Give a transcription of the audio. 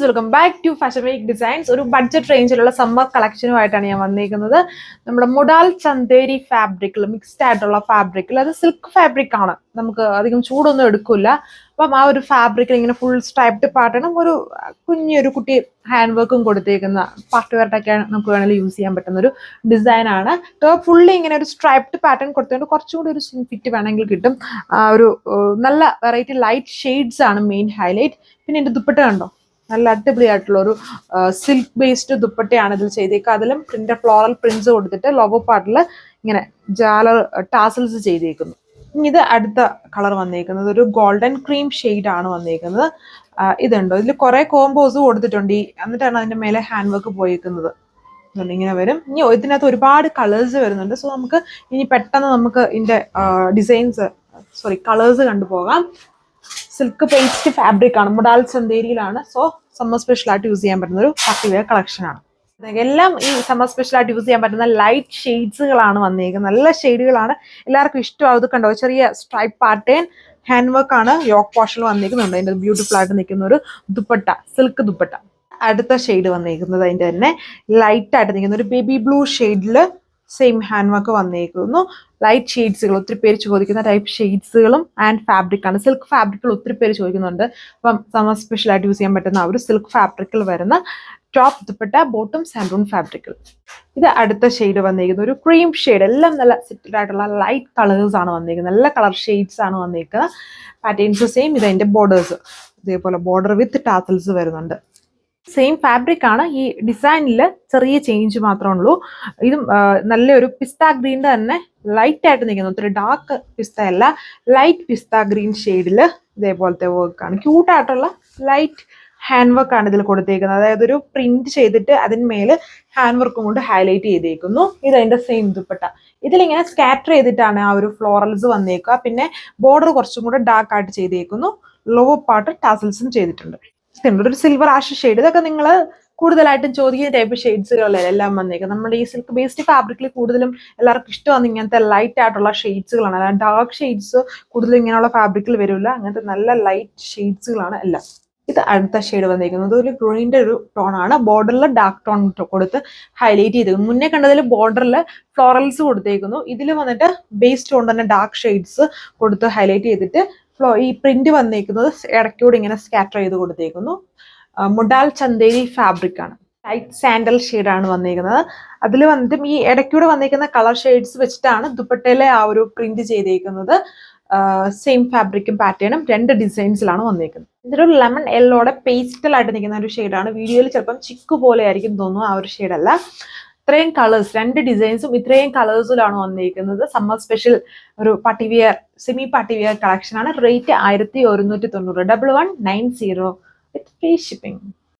Welcome back to fashion week designs. ഒരു budget റേഞ്ചിലുള്ള summer കളക്ഷനുമായിട്ടാണ് ഞാൻ വന്നിരിക്കുന്നത്. നമ്മുടെ മുഡാൽ ചന്തേരി ഫാബ്രിക്കിൽ മിക്സ്ഡ് ആയിട്ടുള്ള ഫാബ്രിക്കിൽ, അത് സിൽക്ക് ഫാബ്രിക് ആണ്, നമുക്ക് അധികം ചൂടൊന്നും എടുക്കില്ല. അപ്പം ആ ഒരു ഫാബ്രിക്കിൽ ഇങ്ങനെ ഫുൾ സ്ട്രൈപ്ഡ് പാറ്റേണും ഒരു കുഞ്ഞൊരു കുട്ടി ഹാൻഡ് വർക്കും കൊടുത്തേക്കുന്ന പാർട്ടി വെയറായിട്ടൊക്കെ നമുക്ക് വേണമെങ്കിൽ യൂസ് ചെയ്യാൻ പറ്റുന്ന ഒരു ഡിസൈനാണ്. ടോപ്പ് ഫുള്ളി ഇങ്ങനെ ഒരു സ്ട്രൈപ്ഡ് പാറ്റേൺ കൊടുത്തുകൊണ്ട് കുറച്ചും കൂടി ഒരു ഫിറ്റ് വേണമെങ്കിൽ കിട്ടും. ഒരു നല്ല വെറൈറ്റി ലൈറ്റ് ഷെയ്ഡ്സ് ആണ് മെയിൻ ഹൈലൈറ്റ്. പിന്നെ എൻ്റെ ദുപ്പട്ട കണ്ടോ, നല്ല അടിപൊളിയായിട്ടുള്ള ഒരു സിൽക്ക് ബേസ്ഡ് ദുപ്പട്ടയാണ് ഇതിൽ ചെയ്തേക്കുക. അതിലും പ്രിന്റ് ഫ്ലോറൽ പ്രിന്റ്സ് കൊടുത്തിട്ട് ലോഗോ പാർട്ടിൽ ഇങ്ങനെ ജാലർ ടാസൽസ് ചെയ്തേക്കുന്നു. ഇത് അടുത്ത കളർ വന്നേക്കുന്നത് ഒരു ഗോൾഡൻ ക്രീം ഷെയ്ഡ് ആണ് വന്നേക്കുന്നത്. ഇതുണ്ടോ, ഇതിൽ കുറെ കോമ്പോസ് കൊടുത്തിട്ടുണ്ട്, എന്നിട്ടാണ് അതിന്റെ മേലെ ഹാൻഡ് വർക്ക് പോയേക്കുന്നത്. ഇങ്ങനെ വരും. ഇനി ഇതിനകത്ത് ഒരുപാട് കളേഴ്സ് വരുന്നുണ്ട്. സോ നമുക്ക് ഇനി പെട്ടെന്ന് നമുക്ക് ഇതിന്റെ കളേഴ്സ് കണ്ടുപോകാം. സിൽക്ക് പേസ്റ്റ് ഫാബ്രിക് ആണ്, മുഡാൽ ചന്തേരിയിലാണ്. സോ സമ്മർ സ്പെഷ്യൽ ആയിട്ട് യൂസ് ചെയ്യാൻ പറ്റുന്ന ഒരു പാർട്ടി വെയർ കളക്ഷൻ ആണ്. എല്ലാം ഈ സമ്മർ സ്പെഷ്യൽ ആയിട്ട് യൂസ് ചെയ്യാൻ പറ്റുന്ന ലൈറ്റ് ഷെയ്ഡ്സുകളാണ് വന്നേക്കുന്നത്. നല്ല ഷെയ്ഡുകളാണ്, എല്ലാവർക്കും ഇഷ്ടമാവും. ഇത് കണ്ടോ, ചെറിയ സ്ട്രൈപ്പ് പാറ്റേൺ ഹാൻഡ് വർക്ക് ആണ് യോക്ക് പോർഷനിൽ വന്നിരിക്കുന്നുണ്ട്. അതിന്റെ ബ്യൂട്ടിഫുൾ ആയിട്ട് നിൽക്കുന്ന ഒരു ദുപ്പട്ട, സിൽക്ക് ദുപ്പട്ട. അടുത്ത ഷെയ്ഡ് വന്നിരിക്കുന്നത് അതിന്റെ തന്നെ ലൈറ്റ് ആയിട്ട് നിൽക്കുന്ന ഒരു ബേബി ബ്ലൂ ഷെയ്ഡില് സെയിം ഹാൻഡ് വർക്ക് വന്നേക്കുന്നു. ലൈറ്റ് ഷെയ്ഡ്സുകൾ ഒത്തിരി പേര് ചോദിക്കുന്ന ടൈപ്പ് ഷെയ്ഡ്സുകളും ആൻഡ് ഫാബ്രിക് ആണ്. സിൽക്ക് ഫാബ്രിക്കിൽ ഒത്തിരി പേര് ചോദിക്കുന്നുണ്ട്. അപ്പം സമ്മർ സ്പെഷ്യൽ ആയിട്ട് യൂസ് ചെയ്യാൻ പറ്റുന്ന ഒരു സിൽക്ക് ഫാബ്രിക്കിൽ വരുന്ന ടോപ്പ് ദുപ്പട്ട, ബോട്ടം സാൻഡൂൺ ഫാബ്രിക്കിൽ. ഇത് അടുത്ത ഷെയ്ഡ് വന്നിരിക്കുന്നത് ഒരു ക്രീം ഷെയ്ഡ്. എല്ലാം നല്ല സെറ്റഡ് ആയിട്ടുള്ള ലൈറ്റ് കളേഴ്സ് ആണ് വന്നിരിക്കുന്നത്, നല്ല കളർ ഷെയ്ഡ്സ് ആണ് വന്നിരിക്കുന്നത്. Patterns same. ഇത് അതിന്റെ ബോർഡേഴ്സ്, ഇതേപോലെ ബോർഡർ വിത്ത് ടാസൽസ് വരുന്നുണ്ട്. സെയിം ഫാബ്രിക് ആണ്. ഈ ഡിസൈനിൽ ചെറിയ ചേഞ്ച് മാത്രമേ ഉള്ളൂ. ഇതും നല്ലൊരു പിസ്ത ഗ്രീൻ്റെ തന്നെ ലൈറ്റ് ആയിട്ട് നിൽക്കുന്നു, ഒത്തിരി ഡാർക്ക് പിസ്ത അല്ല, ലൈറ്റ് പിസ്ത ഗ്രീൻ ഷെയ്ഡിൽ ഇതേപോലത്തെ വർക്കാണ്. ക്യൂട്ടായിട്ടുള്ള ലൈറ്റ് ഹാൻഡ് വർക്കാണ് ഇതിൽ കൊടുത്തേക്കുന്നത്. അതായത് ഒരു പ്രിന്റ് ചെയ്തിട്ട് അതിന്മേൽ ഹാൻഡ് വർക്കും കൊണ്ട് ഹൈലൈറ്റ് ചെയ്തേക്കുന്നു. ഇത് അതിന്റെ സെയിം ദുപ്പട്ട. ഇതിലിങ്ങനെ സ്കാറ്റർ ചെയ്തിട്ടാണ് ആ ഒരു ഫ്ലോറൽസ് വന്നേക്കുക. പിന്നെ ബോർഡർ കുറച്ചും കൂടെ ഡാർക്ക് ആയിട്ട് ചെയ്തേക്കുന്നു. ലോവർ പാർട്ട് ടാസൽസും ചെയ്തിട്ടുണ്ട്. ഒരു സിൽവർ ആഷ് ഷെയ്ഡ്, ഇതൊക്കെ നിങ്ങൾ കൂടുതലായിട്ടും ചോദിക്കുന്ന ടൈപ്പ് ഷെയ്ഡ്സുകളല്ലേ എല്ലാം വന്നേക്കുന്നത്. നമ്മുടെ ഈ സിൽക്ക് ബേസ്ഡ് ഫാബ്രിക്കിൽ കൂടുതലും എല്ലാവർക്കും ഇഷ്ടമാണ് ഇങ്ങനത്തെ ലൈറ്റ് ആയിട്ടുള്ള ഷെയ്ഡ്സുകളാണ്. അതായത് ഡാർക്ക് ഷെയ്ഡ്സ് കൂടുതലും ഇങ്ങനെയുള്ള ഫാബ്രിക്കിൽ വരില്ല. അങ്ങനത്തെ നല്ല ലൈറ്റ് ഷെയ്ഡ്സുകളാണ് എല്ലാം. ഇത് അടുത്ത ഷെയ്ഡ് വന്നിരിക്കുന്നത് ഒരു ഗ്രീൻ്റെ ഒരു ടോണാണ്. ബോർഡറിൽ ഡാർക്ക് ടോൺ കൊടുത്ത് ഹൈലൈറ്റ് ചെയ്തേക്കുന്നു. മുന്നേ കണ്ടതിൽ ബോർഡറിൽ ഫ്ലോറൽസ് കൊടുത്തേക്കുന്നു. ഇതിൽ വന്നിട്ട് ബേസ് ടോൺ തന്നെ ഡാർക്ക് ഷെയ്ഡ്സ് കൊടുത്ത് ഹൈലൈറ്റ് ചെയ്തിട്ട് ഈ പ്രിന്റ് വന്നേക്കുന്നത് ഇടയ്ക്കൂടെ ഇങ്ങനെ സ്കാറ്റർ ചെയ്ത് കൊടുത്തേക്കുന്നു. മുഡാൽ ചന്തേരി ഫാബ്രിക് ആണ്. ലൈറ്റ് സാൻഡൽ ഷെയ്ഡാണ് വന്നിരിക്കുന്നത്. അതിൽ വന്നിട്ട് ഈ ഇടയ്ക്കൂടെ വന്നിരിക്കുന്ന കളർ ഷെയ്ഡ്സ് വെച്ചിട്ടാണ് ദുപ്പട്ടയിലെ ആ ഒരു പ്രിന്റ് ചെയ്തേക്കുന്നത്. സെയിം ഫാബ്രിക്കും പാറ്റേണും രണ്ട് ഡിസൈൻസിലാണ് വന്നിരിക്കുന്നത്. ഇതൊരു ലെമൺ യെല്ലോടെ പേസ്റ്റൽ ആയിട്ട് നിൽക്കുന്ന ഒരു ഷെയ്ഡാണ്. വീഡിയോയിൽ ചിലപ്പം ചിക്ക് പോലെ ആയിരിക്കും തോന്നുന്നു, ആ ഒരു ഷെയ്ഡല്ല. ഇത്രയും കളേഴ്സ്, രണ്ട് ഡിസൈൻസും ഇത്രയും കളേഴ്സിലാണ് വന്നിരിക്കുന്നത്. സമ്മർ സ്പെഷ്യൽ ഒരു party wear, semi party wear collection ആണ്. Rate 1190, 1190 with free shipping.